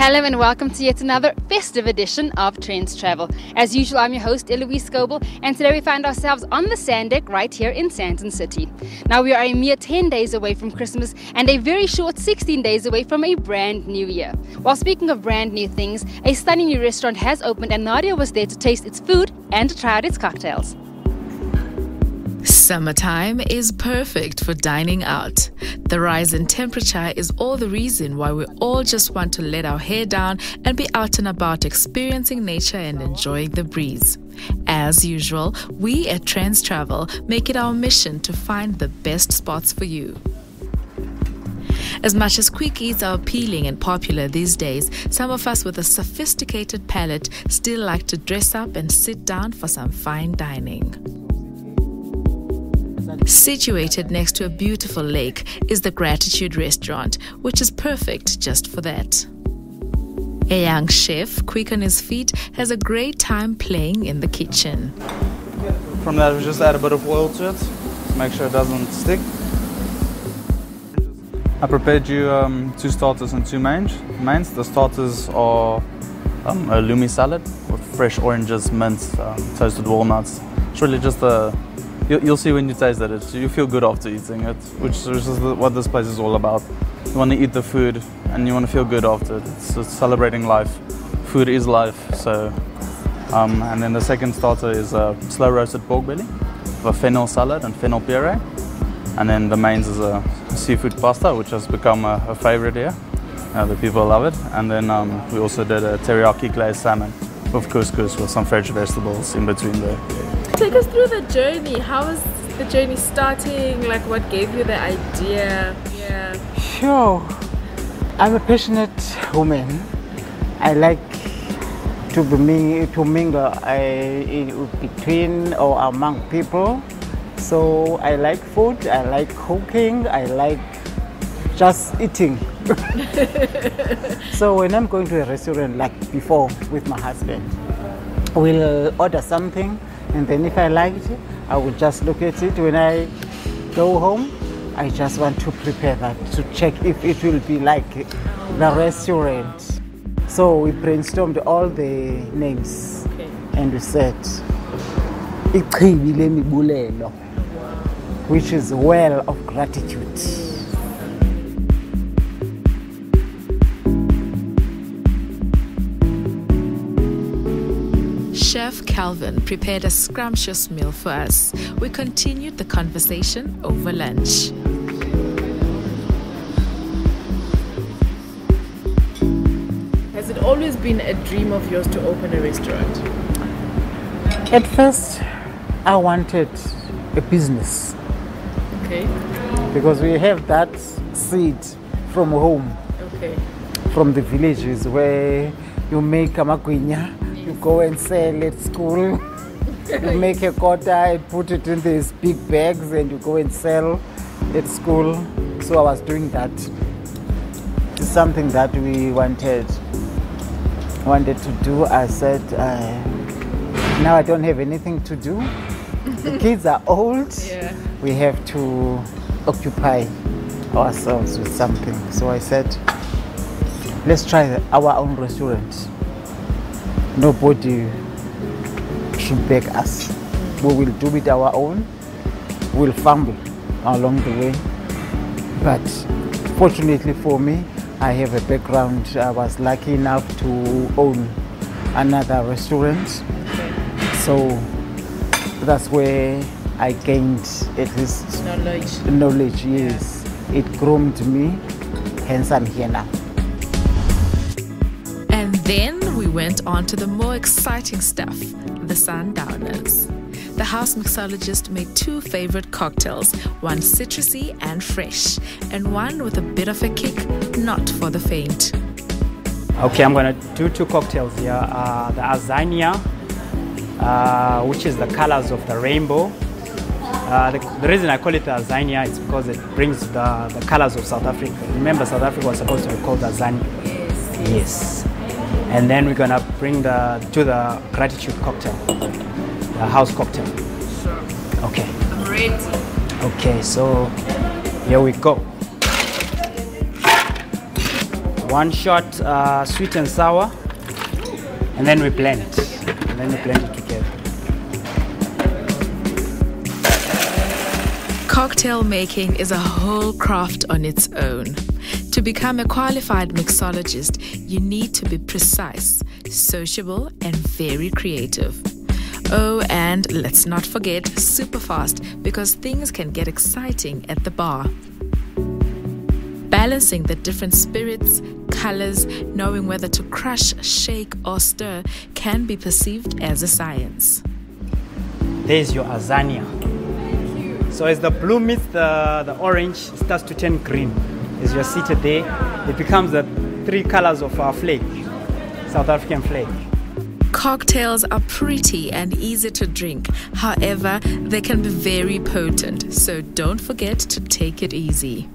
Hello and welcome to yet another festive edition of Trendz Travel. As usual, I'm your host, Eloise Scoble, and today we find ourselves on the sand deck right here in Sandton City. Now we are a mere 10 days away from Christmas and a very short 16 days away from a brand new year. While speaking of brand new things, a stunning new restaurant has opened and Nadia was there to taste its food and to try out its cocktails. Summertime is perfect for dining out. The rise in temperature is all the reason why we all just want to let our hair down and be out and about experiencing nature and enjoying the breeze. As usual, we at Trendz Travel make it our mission to find the best spots for you. As much as quick eats are appealing and popular these days, some of us with a sophisticated palate still like to dress up and sit down for some fine dining. Situated next to a beautiful lake is the Gratitude restaurant, which is perfect just for that. A young chef, quick on his feet, has a great time playing in the kitchen. From that, we just add a bit of oil to it to make sure it doesn't stick. I prepared you 2 starters and 2 mains. The starters are a lumi salad with fresh oranges, mint, toasted walnuts. It's really just you'll see when you taste it, you feel good after eating it, which is what this place is all about. You want to eat the food and you want to feel good after it. It's celebrating life. Food is life. So, and then the second starter is a slow roasted pork belly with a fennel salad and fennel puree. And then the mains is a seafood pasta, which has become a favorite here. The people love it. And then we also did a teriyaki glazed salmon with couscous with some fresh vegetables in between there. Take us through the journey. How is the journey starting? Like, what gave you the idea? Yeah. Sure. I'm a passionate woman. I like to mingle between or among people. So I like food, I like cooking, I like just eating. So when I'm going to a restaurant, like before with my husband, we'll order something. And then if I like it, I will just look at it. When I go home, I just want to prepare that to check if it will be like the restaurant. So we brainstormed all the names, okay. And we said, which is well of gratitude. Chef Calvin prepared a scrumptious meal for us. We continued the conversation over lunch. Has it always been a dream of yours to open a restaurant? At first, I wanted a business. Okay. Because we have that seed from home. Okay. From the villages where you make a magwinya. You go and sell at school. You make a quota and put it in these big bags and you go and sell at school. So I was doing that. It's something that we wanted to do. I said, now I don't have anything to do. The kids are old. Yeah. We have to occupy ourselves with something. So I said, let's try our own restaurant. Nobody should beg us. We will do it our own. We'll fumble along the way. But fortunately for me, I have a background. I was lucky enough to own another restaurant. So that's where I gained at least knowledge. Yes. It groomed me, hence I'm here now. And then we went on to the more exciting stuff, the sundowners. The house mixologist made 2 favorite cocktails, one citrusy and fresh, and one with a bit of a kick, not for the faint. Okay, I'm going to do 2 cocktails here. The azania, which is the colors of the rainbow. The reason I call it the azania is because it brings the colors of South Africa. Remember, South Africa was supposed to be called azania. Yes. And then we're gonna bring the gratitude cocktail, the house cocktail. Sure. Okay. I'm ready. Okay, so here we go. 1 shot sweet and sour, and then we blend. And then we blend it together. Cocktail making is a whole craft on its own. To become a qualified mixologist, you need to be precise, sociable, and very creative. Oh, and let's not forget super fast, because things can get exciting at the bar. Balancing the different spirits, colors, knowing whether to crush, shake, or stir can be perceived as a science. There's your lasagna. So as the blue meets the orange, it starts to turn green. As you're seated there, it becomes the 3 colors of our flag, South African flag. Cocktails are pretty and easy to drink. However, they can be very potent, so don't forget to take it easy.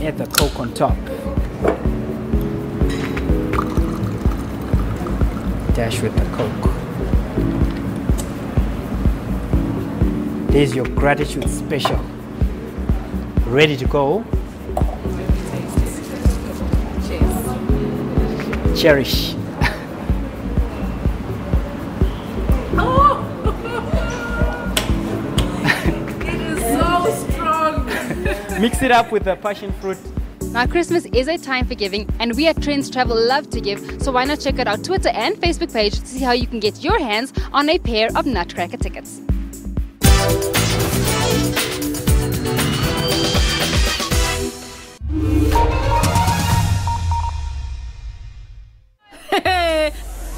Add the Coke on top. Dash with the Coke. There's your gratitude special. Ready to go? Cheers. Cherish. Mix it up with the passion fruit. Now, Christmas is a time for giving, and we at Trendz Travel love to give, so why not check out our Twitter and Facebook page to see how you can get your hands on a pair of Nutcracker tickets.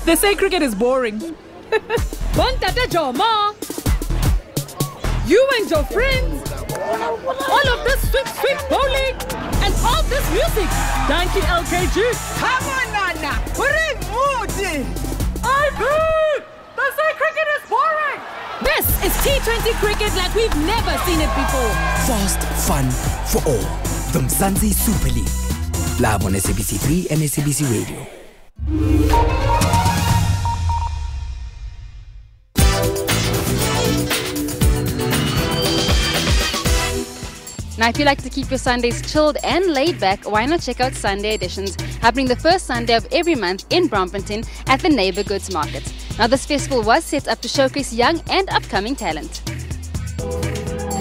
They say cricket is boring. Bontata Joma, you and your friends, all of this sweet bowling, and all this music. Thank you, LKG. Come on, Nana. Bring moody. I agree. They say cricket is boring. This is T20 cricket like we've never seen it before. Fast fun for all. The Mzansi Super League. Live on SABC 3 and SABC Radio. Now, if you like to keep your Sundays chilled and laid back, why not check out Sunday Editions, happening the first Sunday of every month in Brampfontein at the Neighbour Goods Market. Now, this festival was set up to showcase young and upcoming talent.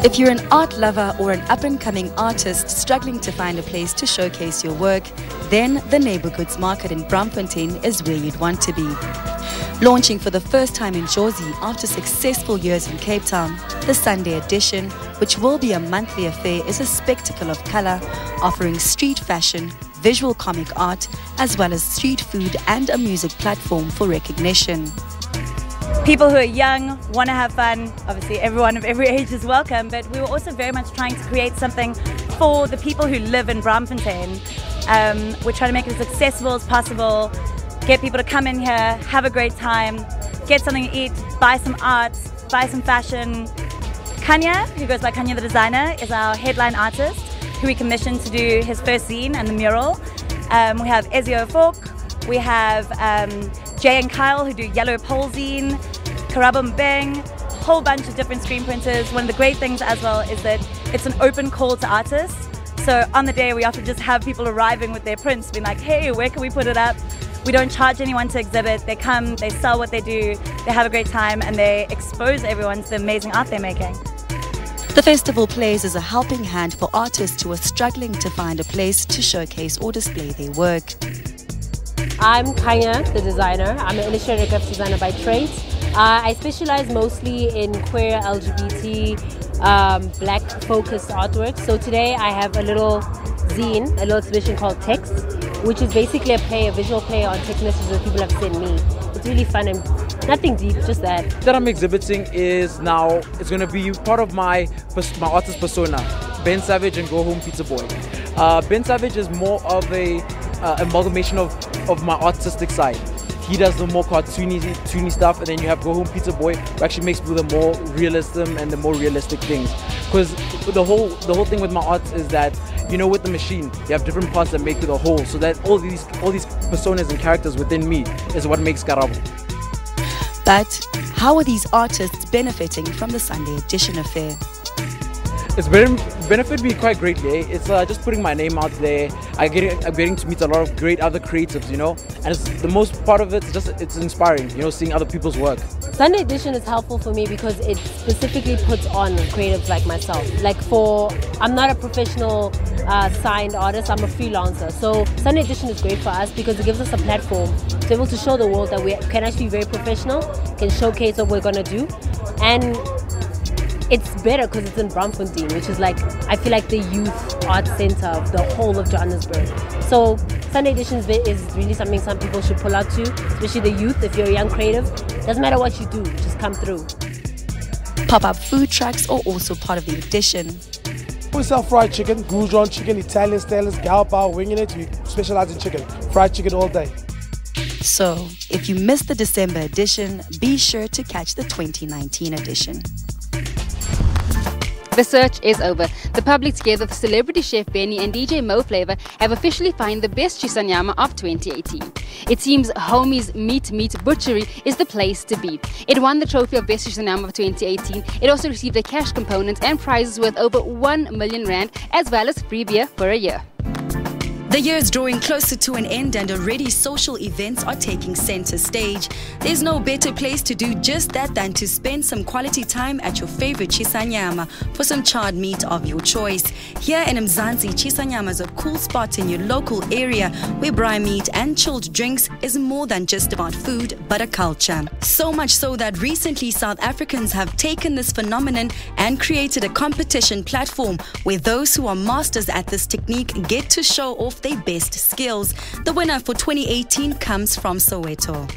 If you're an art lover or an up-and-coming artist struggling to find a place to showcase your work, then the Neighbour Goods Market in Brampfontein is where you'd want to be. Launching for the first time in Jersey after successful years in Cape Town, the Sunday edition, which will be a monthly affair, is a spectacle of colour, offering street fashion, visual comic art, as well as street food and a music platform for recognition. People who are young want to have fun. Obviously, everyone of every age is welcome, but we were also very much trying to create something for the people who live in Brampfontein. We're trying to make it as accessible as possible, get people to come in here, have a great time, get something to eat, buy some art, buy some fashion. Kanya, who goes by Kanya the designer, is our headline artist, who we commissioned to do his first zine and the mural. We have Ezio Folk, we have Jay and Kyle, who do Yellow Pole zine, Karabum Bang, a whole bunch of different screen printers. One of the great things as well is that it's an open call to artists. So on the day we often just have people arriving with their prints, being like, hey, where can we put it up? We don't charge anyone to exhibit. They come, they sell what they do, they have a great time, and they expose everyone to the amazing art they're making. The festival plays as a helping hand for artists who are struggling to find a place to showcase or display their work. I'm Kanya, the designer. I'm an illustrator graphic designer by trade. I specialize mostly in queer, LGBT, black focused artwork. So today I have a little zine, a little exhibition called Text, which is basically a visual play on text messages that people have sent me. It's really fun and nothing deep, just that. That I'm exhibiting is now, it's going to be part of my artist persona, Ben Savage and Go Home Pizza Boy. Ben Savage is more of a amalgamation of my artistic side. He does the more cartoony stuff, and then you have Go Home Pizza Boy, who actually makes the more realism and the more realistic things. Because the whole thing with my art is that, you know, with the machine, you have different parts that make it a whole. So that all these personas and characters within me is what makes Karabo. But how are these artists benefiting from the Sunday Edition affair? It's benefited me quite greatly. It's just putting my name out there. I'm getting to meet a lot of great other creatives, you know. And the most part of it is it's inspiring, you know, seeing other people's work. Sunday edition is helpful for me because it specifically puts on creatives like myself. I'm not a professional signed artist, I'm a freelancer. So Sunday edition is great for us because it gives us a platform to be able to show the world that we can actually be very professional, can showcase what we're going to do. And it's better because it's in Braamfontein, which is I feel like the youth art center of the whole of Johannesburg. So Sunday edition is really something some people should pull out to, especially the youth. If you're a young creative, doesn't matter what you do, just come through. Pop-up food trucks are also part of the edition. We sell fried chicken, goujons chicken, Italian stainless, galpa, winging it. We specialize in chicken, fried chicken all day. So, if you missed the December edition, be sure to catch the 2019 edition. The search is over. The public, together with celebrity chef Benny and DJ Mo Flavor, have officially found the best chisanyama of 2018. It seems Homie's Meat Butchery is the place to be. It won the trophy of best chisanyama of 2018. It also received a cash component and prizes worth over 1 million rand, as well as free beer for a year. The year is drawing closer to an end and already social events are taking center stage. There's no better place to do just that than to spend some quality time at your favorite chisanyama for some charred meat of your choice. Here in Mzansi, chisanyama is a cool spot in your local area where braai meat and chilled drinks is more than just about food but a culture. So much so that recently South Africans have taken this phenomenon and created a competition platform where those who are masters at this technique get to show off their best skills. The winner for 2018 comes from Soweto.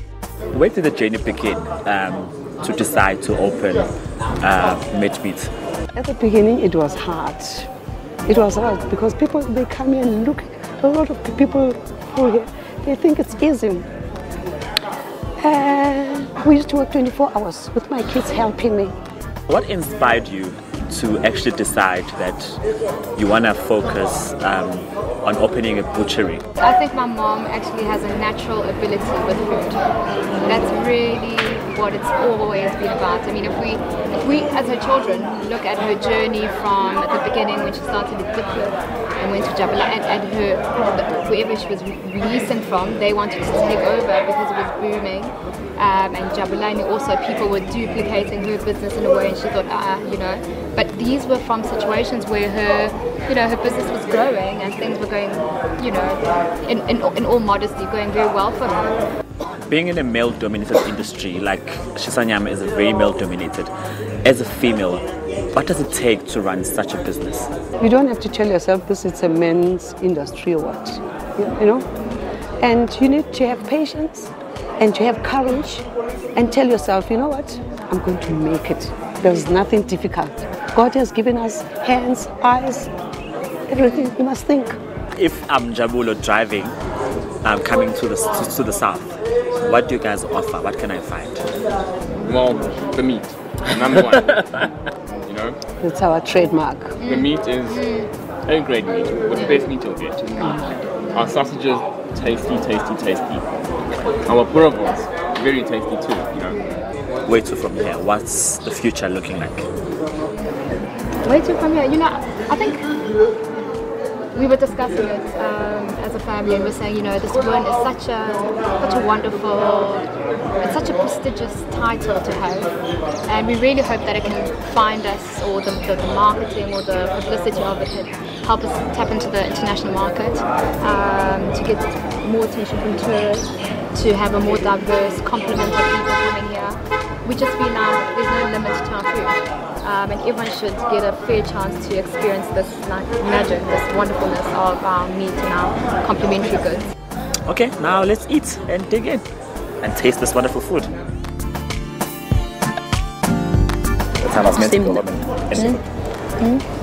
Where did the journey begin to decide to open meat? At the beginning it was hard. It was hard because people, they come here and look, a lot of people who here, they think it's easy. We used to work 24 hours with my kids helping me. What inspired you to actually decide that you want to focus on opening a butchery? I think my mom actually has a natural ability with food. That's really what it's always been about. I mean, if we as her children look at her journey from the beginning when she started at Diplo and went to Jabula and wherever she was releasing from, they wanted to take over because it was booming. And Jabulani also, people were duplicating her business in a way, and she thought, you know. But these were from situations where her business was growing and things were going, you know, in all modesty, going very well for her. Being in a male-dominated industry like chisanyama is very male-dominated. As a female, what does it take to run such a business? You don't have to tell yourself this is a men's industry or what, you know. And you need to have patience and to have courage and tell yourself, you know what, I'm going to make it. There's nothing difficult. God has given us hands, eyes, everything. You must think. If I'm Jabulo driving, I'm coming to the south, what do you guys offer? What can I find? Well, the meat, number one. You know, it's our trademark. The meat is a great meat. What's the best meat you'll get? Our sausages, tasty. Our boerewors, very tasty too, you know. Where to from here? What's the future looking like? Where to from here? You know, I think we were discussing it as a family, and we're saying, you know, this one is such a wonderful, it's such a prestigious title to have, and we really hope that it can find us, or the marketing or the publicity of it can help us tap into the international market, to get more attention from tourists, to have a more diverse complement of people coming here. We just feel now there's no limit to our food. And everyone should get a fair chance to experience this magic, this wonderfulness of our meat and our complimentary goods. Okay, now let's eat and dig in and taste this wonderful food. The time was meant to go.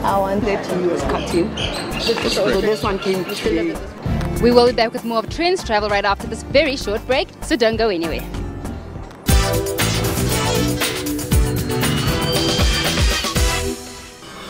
I wanted to use cutting. So this one came today. We will be back with more of Trendz Travel right after this very short break, so don't go anywhere.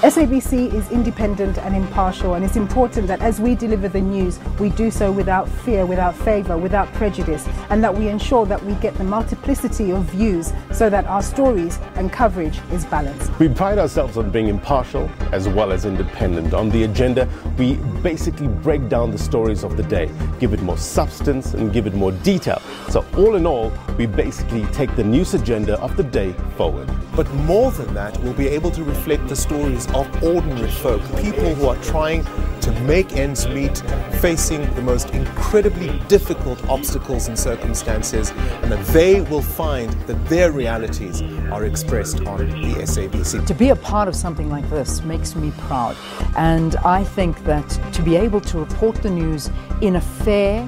SABC is independent and impartial, and it's important that as we deliver the news, we do so without fear, without favour, without prejudice, and that we ensure that we get the multiplicity of views so that our stories and coverage is balanced. We pride ourselves on being impartial as well as independent. On the agenda, we basically break down the stories of the day, give it more substance and give it more detail. So all in all, we basically take the news agenda of the day forward. But more than that, we'll be able to reflect the stories of ordinary folk, people who are trying to make ends meet, facing the most incredibly difficult obstacles and circumstances, and that they will find that their realities are expressed on the SABC. To be a part of something like this makes me proud, and I think that to be able to report the news in a fair,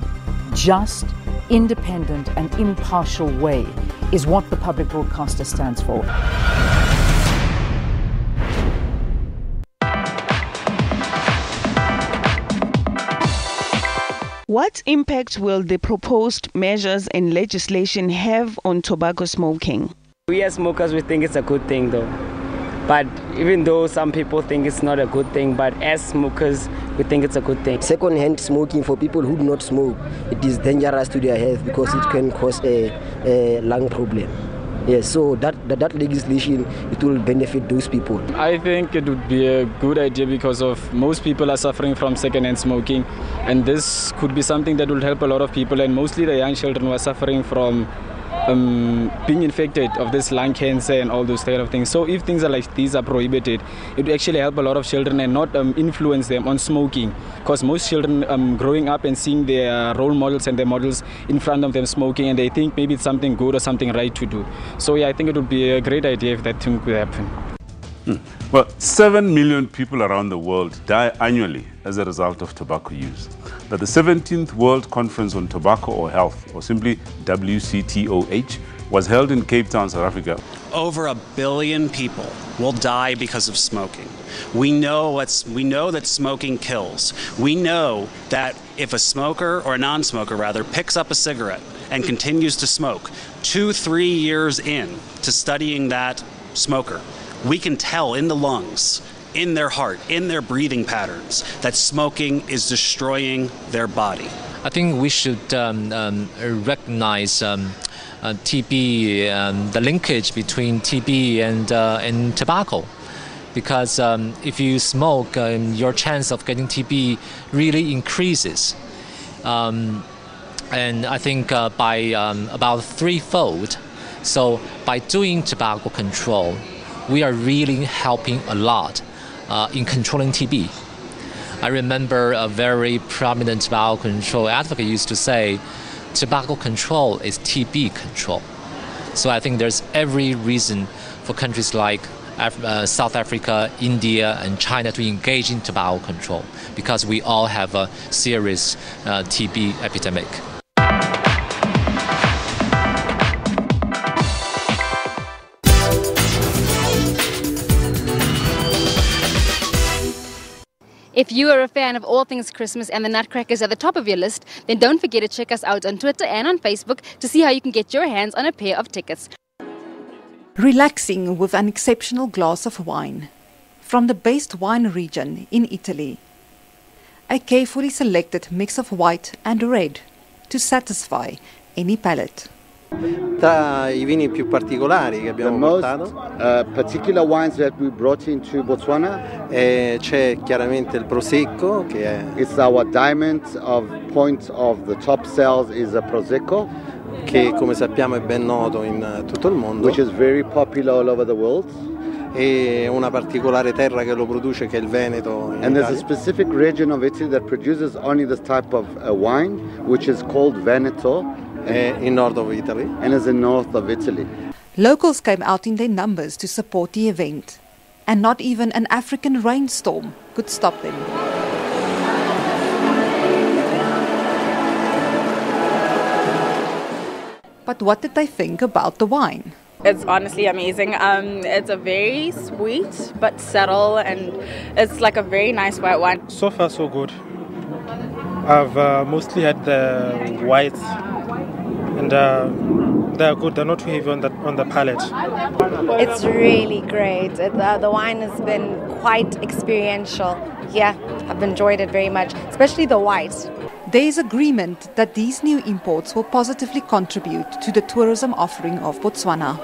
just, independent and impartial way is what the public broadcaster stands for. What impact will the proposed measures and legislation have on tobacco smoking? We as smokers, we think it's a good thing though. But even though some people think it's not a good thing, but as smokers, we think it's a good thing. Second-hand smoking for people who do not smoke, it is dangerous to their health because it can cause a lung problem. Yes, so that legislation, it will benefit those people. I think it would be a good idea because of most people are suffering from second-hand smoking, and this could be something that will help a lot of people, and mostly the young children who are suffering from being infected of this lung cancer and all those kind of things. So if things are like these are prohibited, it will actually help a lot of children and not influence them on smoking, because most children growing up and seeing their role models and their models in front of them smoking, and they think maybe it's something good or something right to do. So yeah, I think it would be a great idea if that thing could happen. Well, 7 million people around the world die annually as a result of tobacco use. But the 17th World Conference on Tobacco or Health, or simply WCTOH, was held in Cape Town, South Africa. Over 1 billion people will die because of smoking. We know that smoking kills. We know that if a smoker, or a non-smoker rather, picks up a cigarette and continues to smoke, 2-3 years in to studying that smoker, we can tell in the lungs, in their heart, in their breathing patterns, that smoking is destroying their body. I think we should recognize TB, the linkage between TB and tobacco. Because if you smoke, your chance of getting TB really increases. And I think by about 3-fold. So by doing tobacco control, we are really helping a lot in controlling TB. I remember a very prominent tobacco control advocate used to say, tobacco control is TB control. So I think there's every reason for countries like South Africa, India, and China to engage in tobacco control, because we all have a serious TB epidemic. If you are a fan of all things Christmas and the Nutcrackers at the top of your list, then don't forget to check us out on Twitter and on Facebook to see how you can get your hands on a pair of tickets. Relaxing with an exceptional glass of wine from the best wine region in Italy. A carefully selected mix of white and red to satisfy any palate. Tra I vini più particolari che abbiamo portato, particular wines that we brought into Botswana, c'è chiaramente il prosecco che è it's our diamond of point of the top sales is a prosecco, che come sappiamo è ben noto in tutto il mondo, which is very popular all over the world. E una particolare terra che lo produce, che è il Veneto in and Italia. There's a specific region of Italy that produces only this type of wine, which is called Veneto. In north of Italy. And is in north of Italy. Locals came out in their numbers to support the event, and not even an African rainstorm could stop them. But what did they think about the wine? It's honestly amazing. It's a very sweet but subtle, and it's like a very nice white wine. So far so good. I've mostly had the whites, and they're good. They're not too heavy on the palate. It's really great. The wine has been quite experiential. Yeah, I've enjoyed it very much, especially the white. There is agreement that these new imports will positively contribute to the tourism offering of Botswana.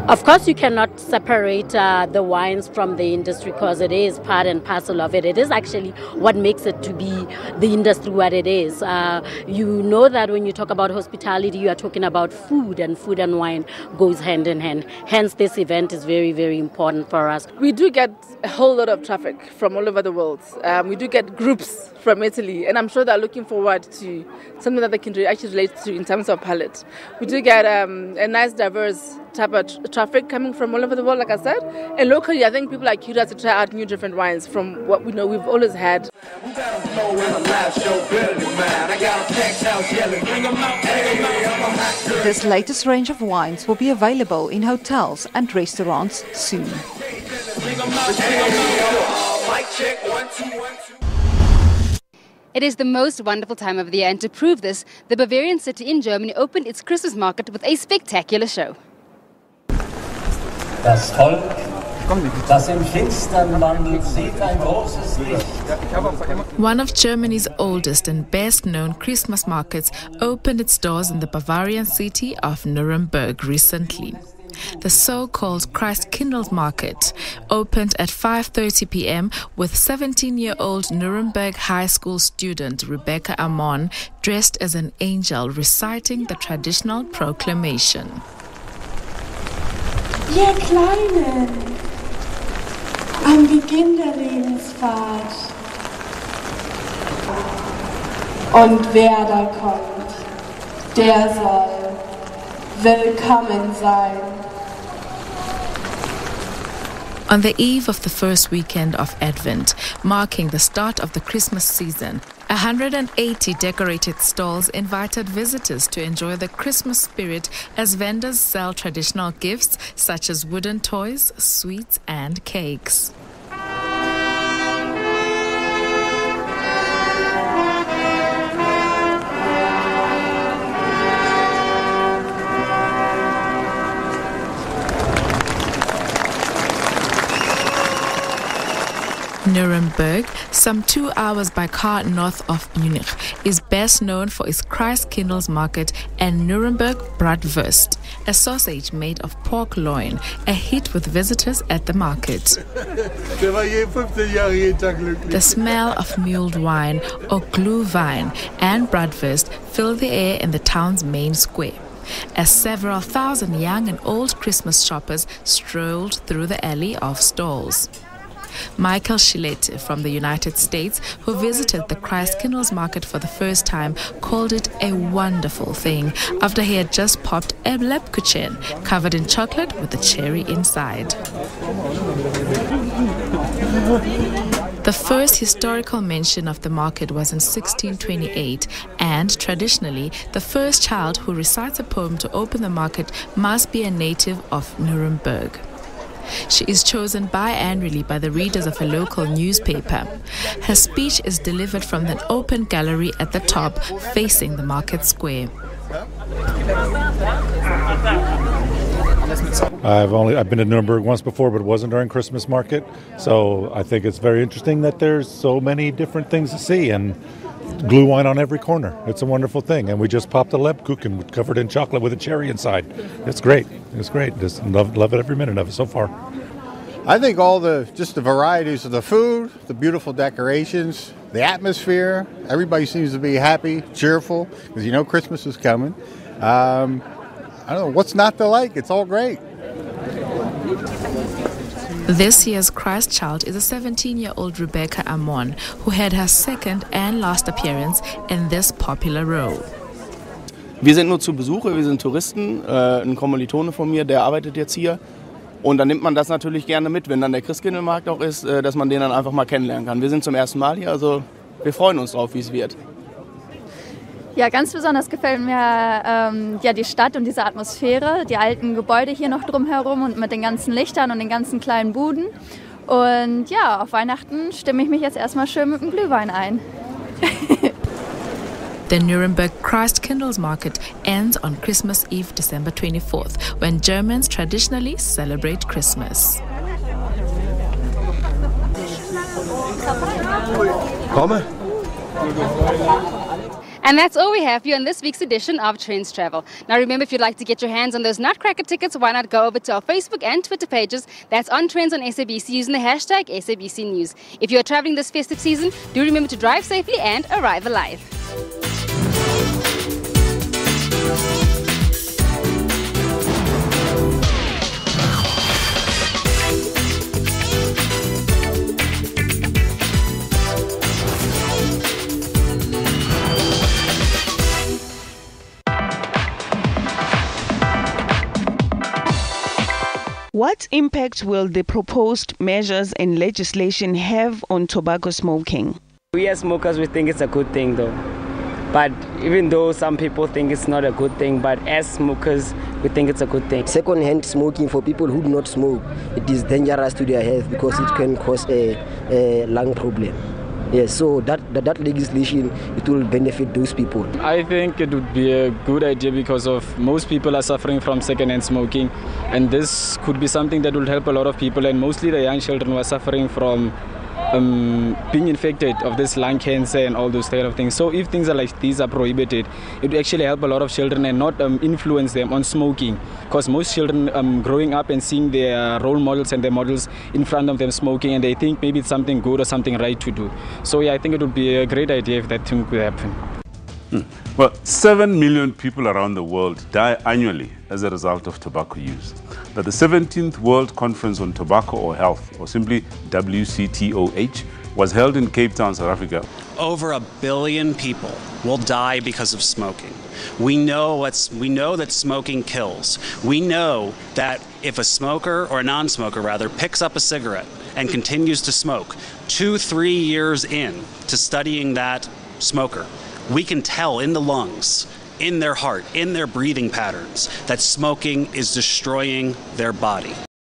Of course, you cannot separate the wines from the industry because it is part and parcel of it. It is actually what makes it to be the industry what it is. You know that when you talk about hospitality, you are talking about food, and food and wine goes hand in hand. Hence, this event is very, very important for us. We do get a whole lot of traffic from all over the world. We do get groups from Italy, and I'm sure they're looking forward to something that they can actually relate to in terms of palate. We do get a nice, diverse type of traffic coming from all over the world, like I said. And locally, I think people are curious to try out new different wines from what we know we've always had. This latest range of wines will be available in hotels and restaurants soon. It is the most wonderful time of the year, and to prove this, the Bavarian city in Germany opened its Christmas market with a spectacular show. Das Volk, das im Finstern wandelt, sieht ein großes Licht. One of Germany's oldest and best-known Christmas markets opened its doors in the Bavarian city of Nuremberg recently. The so-called Christkindlesmarkt Market opened at 5:30 p.m. with 17-year-old Nuremberg High School student Rebecca Amon dressed as an angel reciting the traditional proclamation. Ihr Kleinen, am Beginn der Lebensfahrt. Und wer da kommt, der soll willkommen sein. On the eve of the first weekend of Advent, marking the start of the Christmas season, 180 decorated stalls invited visitors to enjoy the Christmas spirit as vendors sell traditional gifts such as wooden toys, sweets and cakes. Nuremberg, some 2 hours by car north of Munich, is best known for its Christkindlesmarkt and Nuremberg Bratwurst, a sausage made of pork loin, a hit with visitors at the market. The smell of mulled wine or Glühwein and Bratwurst fill the air in the town's main square, as several thousand young and old Christmas shoppers strolled through the alley of stalls. Michael Schilette from the United States, who visited the Christkindlesmarkt for the first time, called it a wonderful thing after he had just popped a Lebkuchen covered in chocolate with a cherry inside. The first historical mention of the market was in 1628, and traditionally, the first child who recites a poem to open the market must be a native of Nuremberg. She is chosen biannually by the readers of a local newspaper. Her speech is delivered from an open gallery at the top, facing the market square. I've been to Nuremberg once before, but it wasn't during Christmas market. So I think it's very interesting that there's so many different things to see, and Glühwein on every corner. It's a wonderful thing. And we just popped a Lebkuchen covered in chocolate with a cherry inside. It's great. It's great. Just love it every minute of it so far. I think just the varieties of the food, the beautiful decorations, the atmosphere. Everybody seems to be happy, cheerful, because you know Christmas is coming. I don't know, what's not to like? It's all great. This year's Christ child is a 17-year-old Rebecca Amon, who had her second and last appearance in this popular role. Wir sind nur zu Besuche, wir sind Touristen. Ein Kommilitone von mir, der arbeitet jetzt hier. Und dann nimmt man das natürlich gerne mit, wenn dann der Christkindlesmarkt auch ist, dass man den dann einfach mal kennenlernen kann. Wir sind zum ersten Mal hier, also wir freuen uns drauf, wie es wird. Ja, ganz besonders gefällt mir die Stadt und diese Atmosphäre, die alten Gebäude hier noch drumherum und mit den ganzen Lichtern und den ganzen kleinen Buden. Und ja, auf Weihnachten stimme ich mich jetzt erstmal schön mit dem Glühwein ein. The Nuremberg Christ Market ends on Christmas Eve, December 24th, when Germans traditionally celebrate Christmas. And that's all we have for you on this week's edition of Trendz Travel. Now remember, if you'd like to get your hands on those Nutcracker tickets, why not go over to our Facebook and Twitter pages. That's on Trendz on SABC using the hashtag SABC News. If you are traveling this festive season, do remember to drive safely and arrive alive. What impact will the proposed measures and legislation have on tobacco smoking? We as smokers, we think it's a good thing though. But even though some people think it's not a good thing, but as smokers, we think it's a good thing. Second-hand smoking for people who do not smoke, it is dangerous to their health because it can cause a lung problem. Yes, so that legislation, it will benefit those people. I think it would be a good idea because of most people are suffering from second-hand smoking, and this could be something that will help a lot of people, and mostly the young children who are suffering from being infected of this lung cancer and all those kind of things. So if things are like these are prohibited, it would actually help a lot of children and not influence them on smoking, because most children growing up and seeing their role models and their models in front of them smoking, and they think maybe it's something good or something right to do. So yeah, I think it would be a great idea if that thing could happen. Well, 7 million people around the world die annually as a result of tobacco use. But the 17th World Conference on Tobacco or Health, or simply WCTOH, was held in Cape Town, South Africa. Over 1 billion people will die because of smoking. We know that smoking kills. We know that if a smoker, or a non-smoker rather, picks up a cigarette and continues to smoke 2-3 years in to studying that smoker, we can tell in the lungs, in their heart, in their breathing patterns, that smoking is destroying their body.